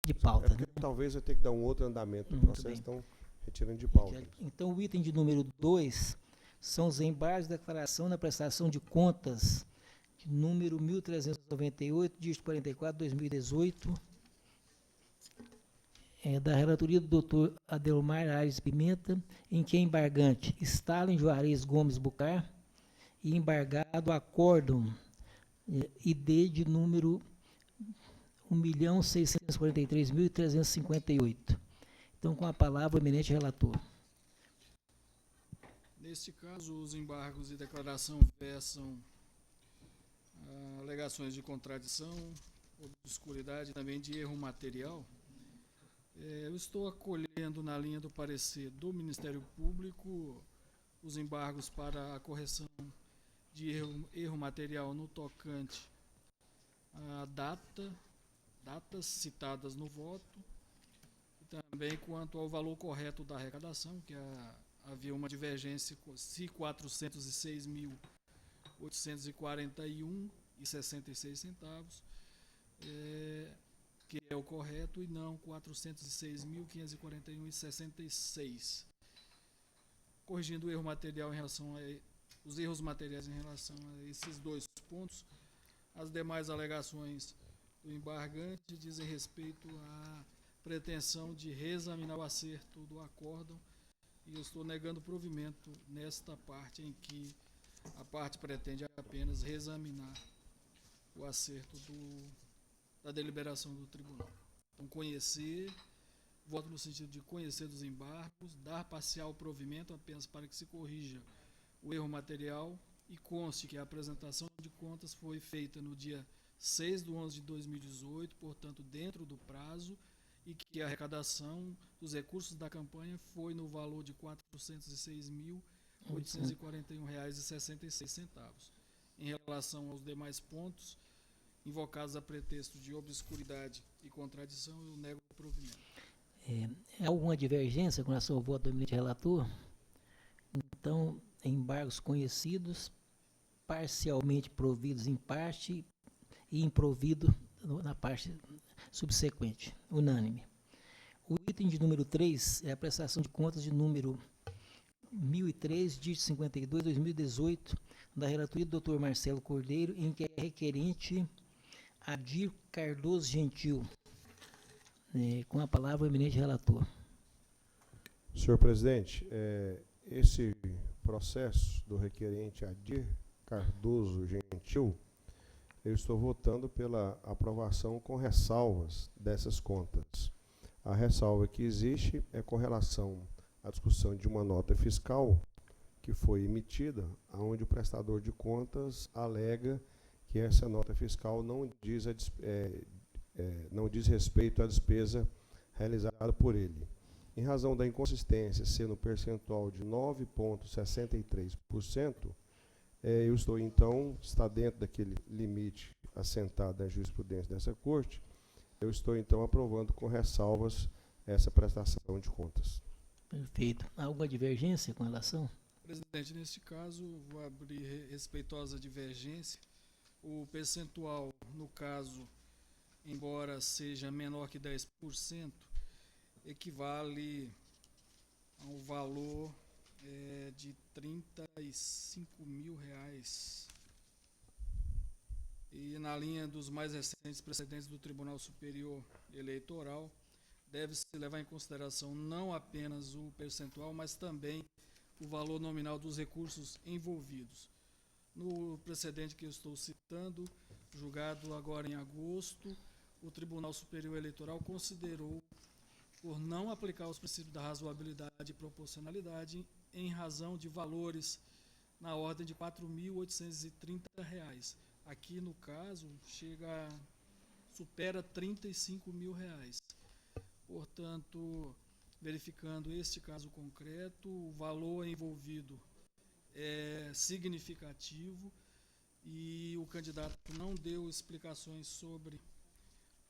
de É pauta, porque né? talvez eu tenha que dar um outro andamento no Muito processo, bem. então retirando de pauta. Então, o item de número 2 são os embargos de declaração na prestação de contas, de número 1398, dígito 44, 2018, da relatoria do doutor Adelmar Aires Pimenta, em que é embargante Stalin Juarez Gomes Bucar e embargado acórdão ID de número 1.643.358. Então, com a palavra, o eminente relator. Neste caso, os embargos e declaração versam alegações de contradição, obscuridade e também de erro material. Eu estou acolhendo na linha do parecer do Ministério Público os embargos para a correção de erro material no tocante à datas citadas no voto, e também quanto ao valor correto da arrecadação, que havia uma divergência se 406.841,66 centavos, que é o correto, e não 406.541,66. Corrigindo o erro material em relação os erros materiais em relação a esses dois pontos, as demais alegações do embargante dizem respeito à pretensão de reexaminar o acerto do acórdão, e eu estou negando provimento nesta parte em que a parte pretende apenas reexaminar o acerto da deliberação do tribunal. Então, voto no sentido de conhecer dos embargos, dar parcial provimento apenas para que se corrija o erro material, e conste que a apresentação de contas foi feita no dia 6/11/2018, portanto dentro do prazo, e que a arrecadação dos recursos da campanha foi no valor de R$ 406.841,66. Em relação aos demais pontos, invocados a pretexto de obscuridade e contradição, eu nego o provimento. Há alguma divergência com relação ao voto do eminente relator? Então, embargos conhecidos, parcialmente providos em parte e improvido na parte subsequente, unânime. O item de número 3 é a prestação de contas de número 1003, dígito 52, 2018, da relatoria do Dr. Marcelo Cordeiro, em que é requerente Adir Cardoso Gentil. Com a palavra, o eminente relator. Senhor presidente, esse processo do requerente Adir Cardoso Gentil, eu estou votando pela aprovação com ressalvas dessas contas. A ressalva que existe é com relação à discussão de uma nota fiscal que foi emitida, onde o prestador de contas alega que essa nota fiscal não diz respeito à despesa realizada por ele. Em razão da inconsistência ser no percentual de 9,63%, eu estou, então, está dentro daquele limite assentado na jurisprudência dessa Corte, eu estou, então, aprovando com ressalvas essa prestação de contas. Perfeito. Há alguma divergência com relação? Presidente, neste caso, vou abrir respeitosa divergência. O percentual, no caso, embora seja menor que 10%, equivale a um valor de R$ 35.000. E na linha dos mais recentes precedentes do Tribunal Superior Eleitoral, deve-se levar em consideração não apenas o percentual, mas também o valor nominal dos recursos envolvidos. No precedente que eu estou citando, julgado agora em agosto, o Tribunal Superior Eleitoral considerou por não aplicar os princípios da razoabilidade e proporcionalidade em razão de valores na ordem de R$ 4.830. Aqui, no caso, supera R$ 35.000. Portanto, verificando este caso concreto, o valor envolvido é significativo e o candidato não deu explicações sobre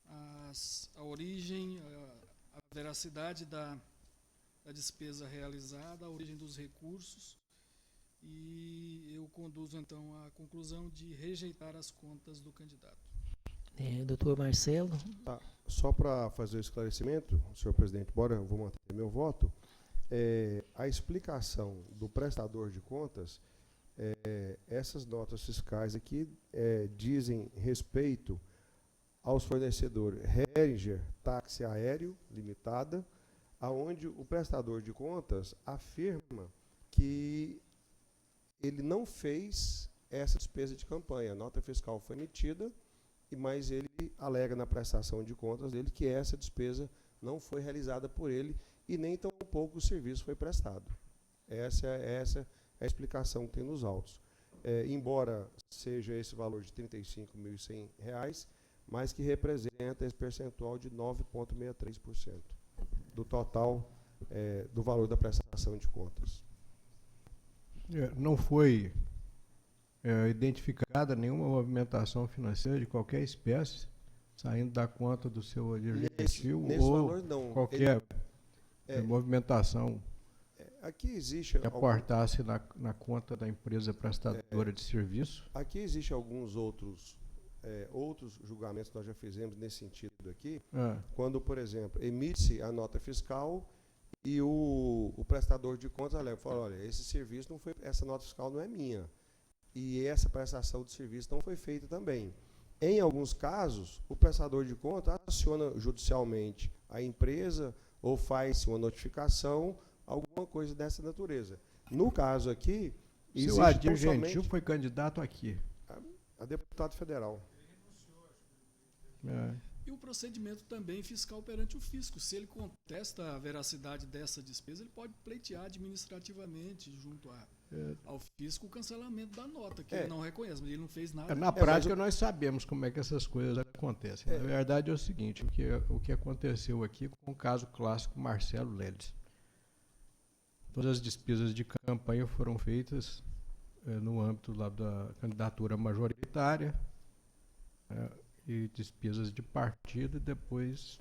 a origem, a veracidade da despesa realizada, a origem dos recursos, e eu conduzo então à conclusão de rejeitar as contas do candidato. Doutor Marcelo. Só para fazer o esclarecimento, senhor presidente, embora eu vou manter meu voto, a explicação do prestador de contas, essas notas fiscais aqui dizem respeito aos fornecedores Heringer Táxi Aéreo Limitada, aonde o prestador de contas afirma que ele não fez essa despesa de campanha. A nota fiscal foi emitida, mas ele alega na prestação de contas dele que essa despesa não foi realizada por ele e nem tampouco o serviço foi prestado. Essa é a explicação que tem nos autos. Embora seja esse valor de R$ 35.100, mas que representa esse percentual de 9,63% do total do valor da prestação de contas. Não foi identificada nenhuma movimentação financeira de qualquer espécie saindo da conta do seu dirigente ou valor, não. Qualquer movimentação aqui existe que aportasse na conta da empresa prestadora de serviço. Aqui existem alguns outros julgamentos que nós já fizemos nesse sentido aqui, quando, por exemplo, emite-se a nota fiscal e o prestador de contas fala, olha, esse serviço não foi, essa nota fiscal não é minha, e essa prestação de serviço não foi feita também. Em alguns casos, o prestador de contas aciona judicialmente a empresa ou faz uma notificação, alguma coisa dessa natureza. No caso aqui, existe o Adir Gentil foi candidato aqui. A deputado federal. E o procedimento também fiscal perante o fisco. Se ele contesta a veracidade dessa despesa, ele pode pleitear administrativamente junto ao fisco o cancelamento da nota, que ele não reconhece, mas ele não fez nada. Na prática, nós sabemos como é que essas coisas acontecem. Na verdade, é o seguinte, o que aconteceu aqui com o caso clássico Marcelo Leles. Todas as despesas de campanha foram feitas no âmbito lá da candidatura majoritária, e despesas de partido, e depois,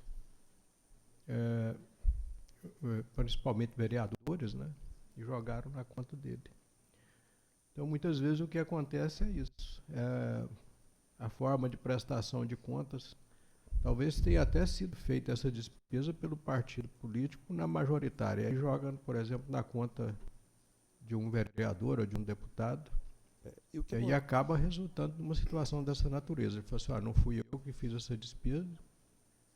principalmente vereadores, né, e jogaram na conta dele. Então, muitas vezes, o que acontece é isso. A forma de prestação de contas, talvez tenha até sido feita essa despesa pelo partido político na majoritária. Aí joga, por exemplo, na conta de um vereador ou de um deputado, e aí acaba resultando numa situação dessa natureza. Ele fala assim, não fui eu que fiz essa despesa,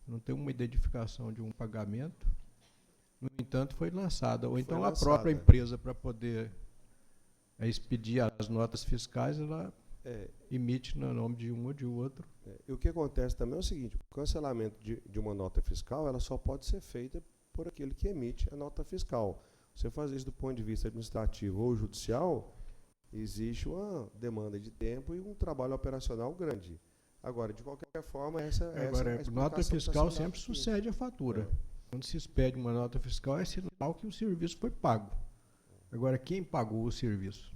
não tem uma identificação de um pagamento, no entanto foi lançada. Ou então a própria empresa, para poder expedir as notas fiscais, ela emite no nome de um ou de outro. E o que acontece também é o seguinte, o cancelamento de uma nota fiscal, ela só pode ser feita por aquele que emite a nota fiscal. Você faz isso do ponto de vista administrativo ou judicial, existe uma demanda de tempo e um trabalho operacional grande. Agora, de qualquer forma, nota fiscal sempre sucede a fatura. Quando se expede uma nota fiscal, é sinal que o serviço foi pago. Agora, quem pagou o serviço?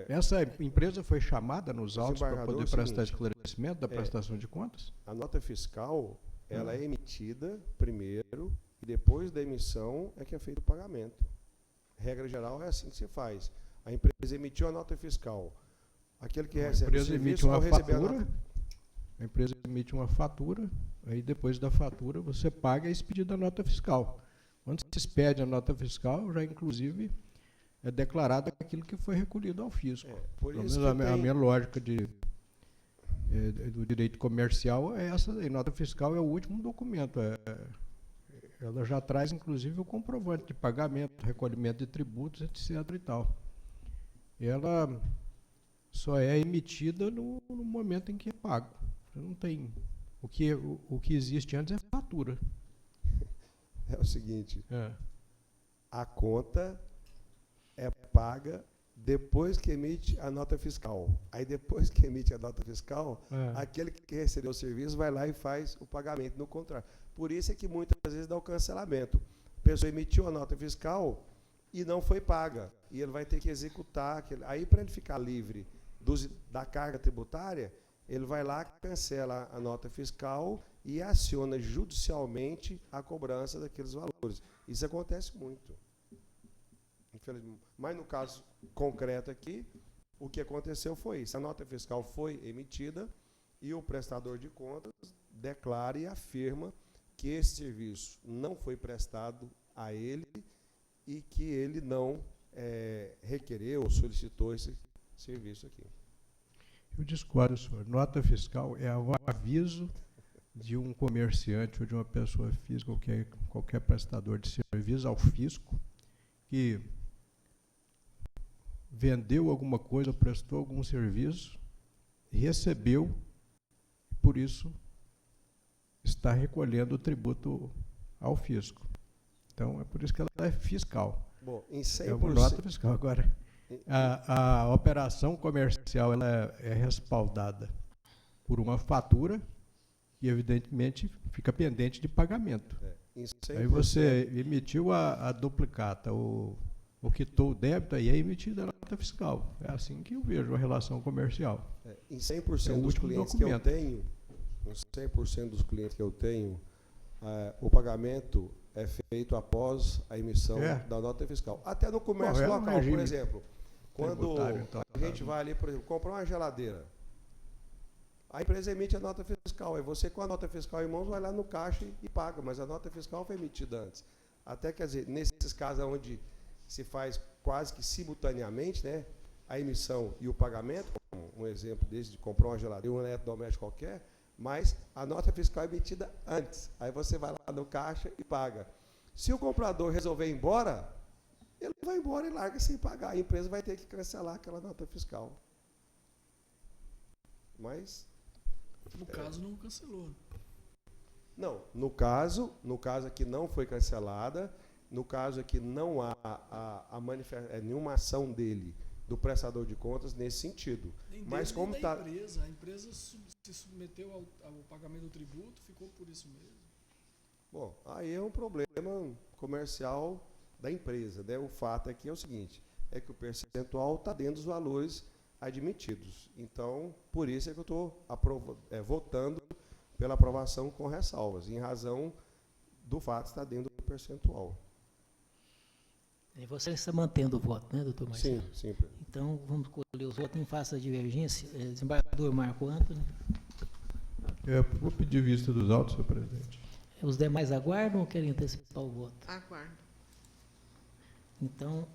Essa empresa foi chamada nos autos para poder prestar esclarecimento da prestação de contas? A nota fiscal, ela é emitida primeiro e depois da emissão é que é feito o pagamento. Regra geral é assim que se faz. A empresa emitiu a nota fiscal. Aquele que recebe o serviço vai receber a nota. A empresa emite uma fatura, aí depois da fatura você paga a expedida da nota fiscal. Quando se expede a nota fiscal, já inclusive é declarado aquilo que foi recolhido ao fisco. Por isso a minha lógica do direito comercial é essa. A nota fiscal é o último documento. Ela já traz, inclusive, o comprovante de pagamento, recolhimento de tributos, etc. e tal. Ela só é emitida no momento em que é pago. Não tem. O que existe antes é fatura. É o seguinte, a conta é paga depois que emite a nota fiscal. Aí depois que emite a nota fiscal, aquele que recebeu o serviço vai lá e faz o pagamento no contrato. Por isso é que muitas vezes dá o cancelamento. A pessoa emitiu a nota fiscal e não foi paga. E ele vai ter que executar. Aí, para ele ficar livre da carga tributária, ele vai lá, cancela a nota fiscal e aciona judicialmente a cobrança daqueles valores. Isso acontece muito. Infelizmente. Mas no caso concreto aqui, o que aconteceu foi isso. A nota fiscal foi emitida e o prestador de contas declara e afirma que esse serviço não foi prestado a ele e que ele não requereu ou solicitou esse serviço aqui. Eu discordo, senhor. Nota fiscal é um aviso de um comerciante ou de uma pessoa física, ou qualquer prestador de serviço ao fisco, que vendeu alguma coisa, prestou algum serviço, recebeu, e por isso está recolhendo o tributo ao fisco. Então, é por isso que ela é fiscal. Bom, em É uma 100%. nota fiscal. Agora, a operação comercial ela é respaldada por uma fatura que, evidentemente, fica pendente de pagamento. Em 100%, Aí você emitiu a duplicata, ou quitou o débito, aí é emitida a nota fiscal. É assim que eu vejo a relação comercial. em 100% É o dos último clientes documento. que eu tenho, nos 100% dos clientes que eu tenho, o pagamento é feito após a emissão da nota fiscal. Até no comércio Bom, é um local, regime por exemplo, quando tributário, então, a gente vai ali, por exemplo, comprar uma geladeira, a empresa emite a nota fiscal, aí você com a nota fiscal em mãos vai lá no caixa e paga, mas a nota fiscal foi emitida antes. Até, quer dizer, nesses casos onde se faz quase que simultaneamente, né, a emissão e o pagamento, como um exemplo desse de comprar uma geladeira, um eletrodoméstico qualquer, mas a nota fiscal é emitida antes. Aí você vai lá no caixa e paga. Se o comprador resolver ir embora, ele vai embora e larga sem pagar. A empresa vai ter que cancelar aquela nota fiscal. Mas No caso, não cancelou. não, no caso aqui não foi cancelada, no caso aqui não há nenhuma ação dele, do prestador de contas, nesse sentido. Nem Mas dele, nem como da tá- empresa. A empresa se submeteu ao pagamento do tributo, ficou por isso mesmo. Bom, aí é um problema comercial da empresa, né? O fato aqui é o seguinte, é que o percentual está dentro dos valores admitidos. Então, por isso é que eu estou votando pela aprovação com ressalvas, em razão do fato de estar dentro do percentual. E você está mantendo o voto, né, doutor Marcelo? Sim. Então, vamos colher os votos em face da divergência. Desembargador Marco Antony. Eu vou pedir vista dos autos, senhor presidente. Os demais aguardam ou querem antecipar o voto? Aguardo. Então,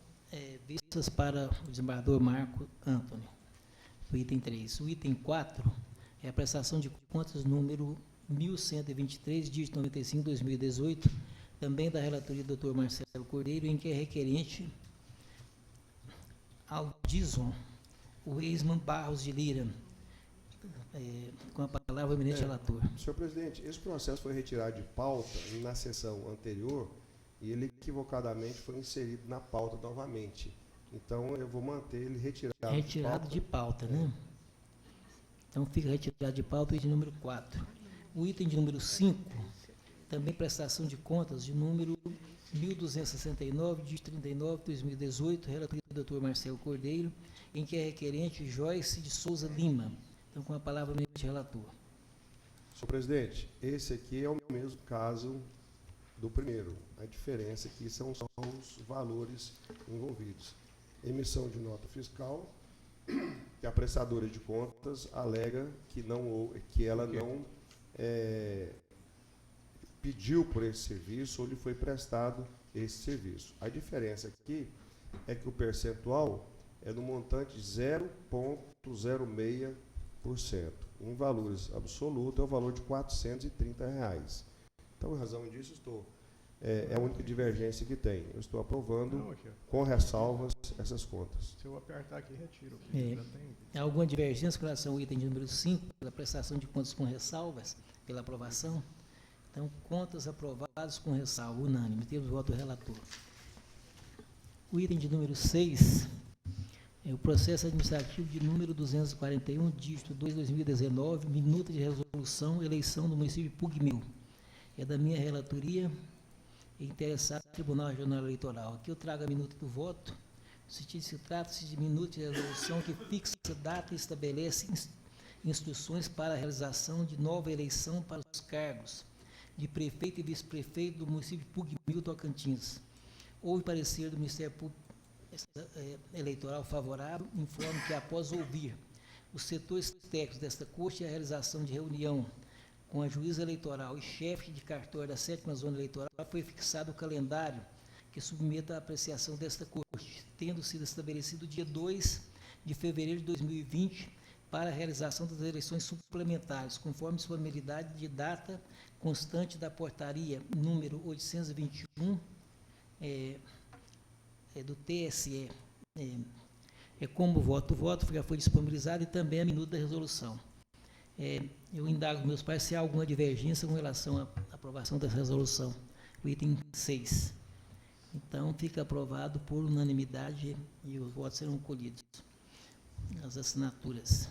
vistas para o desembargador Marco Antony. O item 3. O item 4 é a prestação de contas número 1123, dígito 95, 2018, também da relatoria do Dr. Marcelo Cordeiro, em que é requerente ao Dizon, o Eisman Barros de Lira. Com a palavra o eminente relator. Senhor presidente, esse processo foi retirado de pauta na sessão anterior e ele equivocadamente foi inserido na pauta novamente. Então, eu vou manter ele retirado, Retirado de pauta, né? Então, fica retirado de pauta o item número 4. O item de número 5, também prestação de contas de número 1269, de 39 de 2018, relatoria do Dr. Marcelo Cordeiro, em que é requerente Joyce de Souza Lima. Então, com a palavra, o eminente relator. Senhor presidente, esse aqui é o mesmo caso do primeiro. A diferença aqui são só os valores envolvidos. Emissão de nota fiscal, que a prestadora de contas alega que ela não pediu por esse serviço ou lhe foi prestado esse serviço. A diferença aqui é que o percentual é no montante de 0,06%. Em valores absolutos é o valor de R$ 430. Então, em razão disso, é a única divergência que tem. Eu estou aprovando Não, aqui, ó. com ressalvas essas contas. Se eu apertar aqui, retiro. Já tem. Há alguma divergência com relação ao item de número 5, pela prestação de contas com ressalvas, pela aprovação? Então, contas aprovadas com ressalva, unânime. Temos o voto do relator. O item de número 6 é o processo administrativo de número 241, dígito 2, 2019, minuta de resolução, eleição do município de Pugmil. É da minha relatoria, interessado no Tribunal Regional Eleitoral. Aqui eu trago a minuta do voto. Se trata-se de minuta de resolução que fixa data e estabelece instruções para a realização de nova eleição para os cargos de prefeito e vice-prefeito do município de Pugmil, Tocantins. Houve parecer do Ministério Público Eleitoral favorável, informo que após ouvir Os setores técnicos desta corte e a realização de reunião com a juíza eleitoral e chefe de cartório da 7ª Zona Eleitoral, foi fixado o calendário que submeta à apreciação desta corte, tendo sido estabelecido o dia 2 de fevereiro de 2020 para a realização das eleições suplementares, conforme disponibilidade de data constante da portaria número 821 do TSE. Como voto, já foi disponibilizado, e também a minuta da resolução. Eu indago meus pais se há alguma divergência com relação à aprovação dessa resolução, o item 6. Então, fica aprovado por unanimidade e os votos serão colhidos. As assinaturas.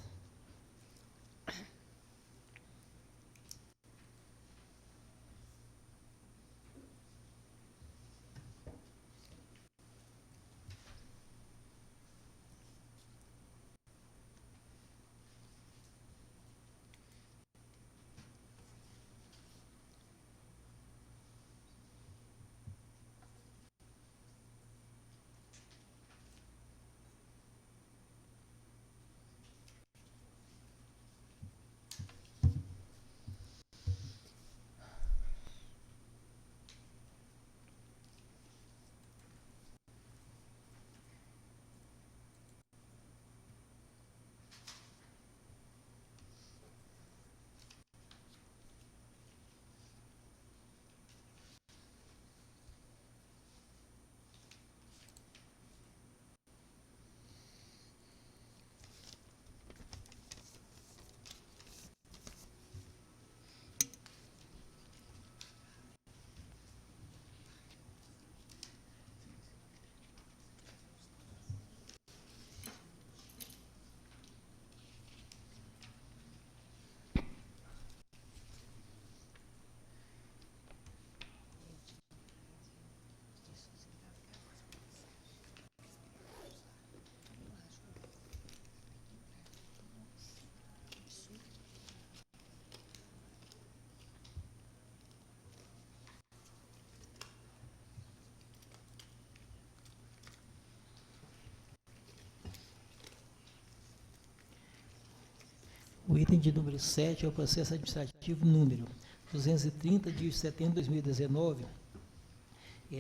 O item de número 7 é o processo administrativo número 230, de setembro de 2019,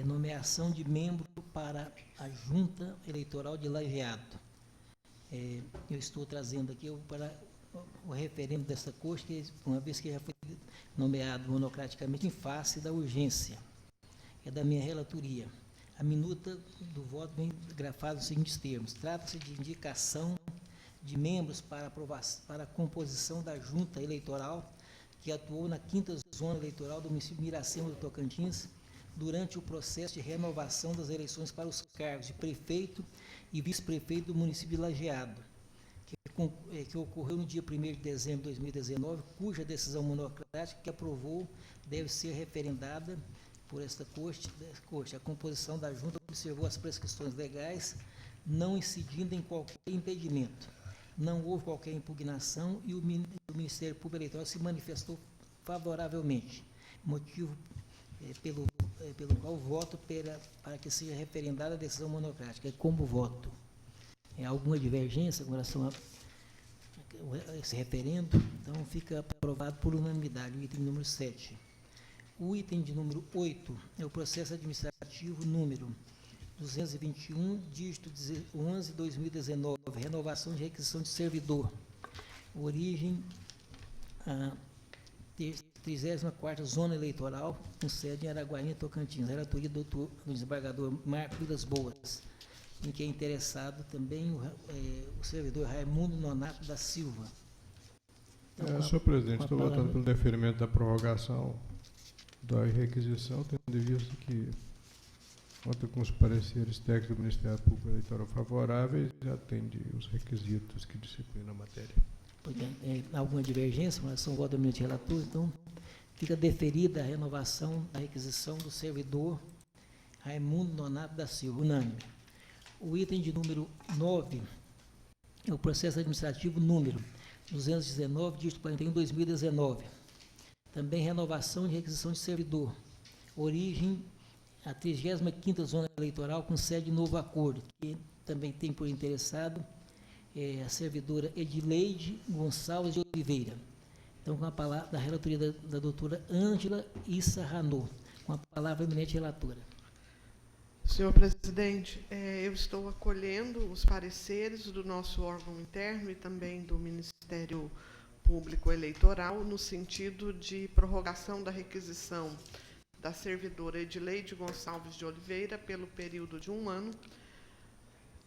nomeação de membro para a Junta Eleitoral de Lajeado. Eu estou trazendo aqui para o referendo desta corte, uma vez que já foi nomeado monocraticamente em face da urgência. É da minha relatoria. A minuta do voto vem grafada nos seguintes termos: trata-se de indicação de membros para a composição da Junta Eleitoral que atuou na 5ª Zona Eleitoral do município de Miracema do Tocantins durante o processo de renovação das eleições para os cargos de prefeito e vice-prefeito do município de Lajeado, que ocorreu no dia 1º de dezembro de 2019, cuja decisão monocrática que aprovou deve ser referendada por esta corte. A composição da Junta observou as prescrições legais, não incidindo em qualquer impedimento. Não houve qualquer impugnação e o Ministério Público Eleitoral se manifestou favoravelmente, motivo pelo qual voto para que seja referendada a decisão monocrática. Como voto? Alguma divergência com relação a esse referendo? Então, fica aprovado por unanimidade o item número 7. O item de número 8 é o processo administrativo número 221, dígito 11/2019, renovação de requisição de servidor. Origem, a 34ª Zona Eleitoral, com sede em Araguaína, Tocantins. Relatoria do doutor desembargador Marco Vilas Boas, em que é interessado também o servidor Raimundo Nonato da Silva. Então, senhor presidente, estou votando pelo deferimento da prorrogação da requisição, tendo em vista que conta com os pareceres técnicos do Ministério Público Eleitoral favoráveis e atende os requisitos que disciplinam a matéria. Alguma divergência com relação ao voto do eminente relator? Então, fica deferida a renovação da requisição do servidor Raimundo Nonato da Silva, unânime. O item de número 9 é o processo administrativo número 219, dígito 41/2019. Também renovação de requisição de servidor. Origem, a 35ª Zona Eleitoral, com sede em Novo Acordo, que também tem por interessado a servidora Edileide Gonçalves de Oliveira. Então, com a palavra da relatoria da doutora Ângela Issa Ranot. Com a palavra, a eminente relatora. Senhor presidente, eu estou acolhendo os pareceres do nosso órgão interno e também do Ministério Público Eleitoral no sentido de prorrogação da requisição da servidora Edileide Gonçalves de Oliveira pelo período de 1 ano,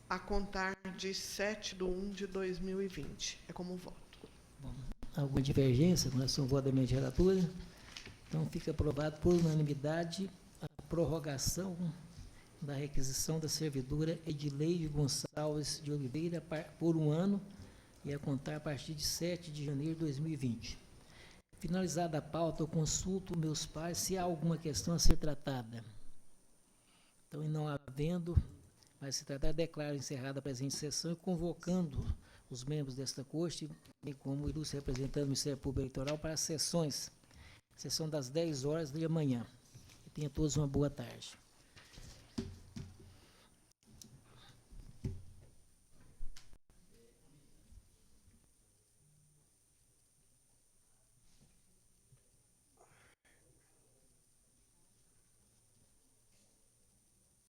a contar de 7/1/2020. É como voto. Bom, alguma divergência com relação ao voto da eminente relatora? Então, fica aprovado por unanimidade a prorrogação da requisição da servidora Edileide Gonçalves de Oliveira por 1 ano e a contar a partir de 7 de janeiro de 2020. Finalizada a pauta, eu consulto meus pares se há alguma questão a ser tratada. Então, e não havendo, vai se tratar, declaro encerrada a presente sessão e convocando os membros desta corte, bem como o ilustre representante do Ministério Público Eleitoral, para as sessões, sessão das 10 horas de amanhã. E tenha todos uma boa tarde.